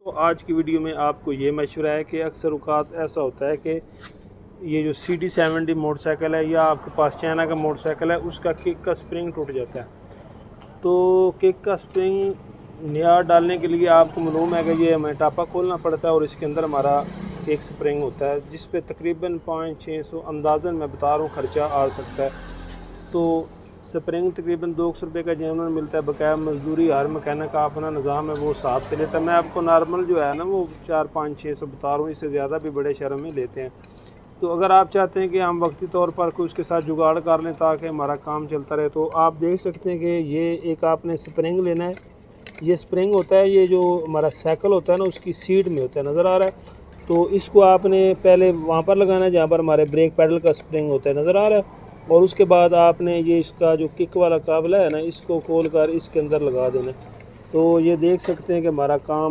तो आज की वीडियो में आपको ये मशवरा है कि अक्सर औक़ात ऐसा होता है कि ये जो CD70 मोटरसाइकिल है या आपके पास चाइना का मोटरसाइकिल है, उसका किक का स्प्रिंग टूट जाता है। तो किक का स्प्रिंग नया डालने के लिए आपको मालूम है कि ये हमें टापा खोलना पड़ता है और इसके अंदर हमारा एक स्प्रिंग होता है जिस पे तकरीबन 500-600 अंदाज़न मैं बता रहा हूँ ख़र्चा आ सकता है। तो स्प्रिंग तकरीबन 200 रुपये का जेनुइन मिलता है, बकाया मजदूरी हर मैकेनिक का अपना निज़ाम है, वो हिसाब से लेता है। मैं आपको नॉर्मल जो है ना वो 4-5-600 बता रहा हूँ, इससे ज़्यादा भी बड़े शहरों में लेते हैं। तो अगर आप चाहते हैं कि हम वक्ती तौर पर कोई उसके साथ जुगाड़ कर लें ताकि हमारा काम चलता रहे, तो आप देख सकते हैं कि ये एक आपने स्प्रिंग लेना है। ये स्प्रिंग होता है, ये जो हमारा साइकिल होता है ना उसकी सीट में होता है, नज़र आ रहा है। तो इसको आपने पहले वहाँ पर लगाना है जहाँ पर हमारे ब्रेक पैडल का स्प्रिंग होता है, नज़र आ रहा है। और उसके बाद आपने ये इसका जो किक वाला काबला है ना, इसको खोल कर इसके अंदर लगा देना। तो ये देख सकते हैं कि हमारा काम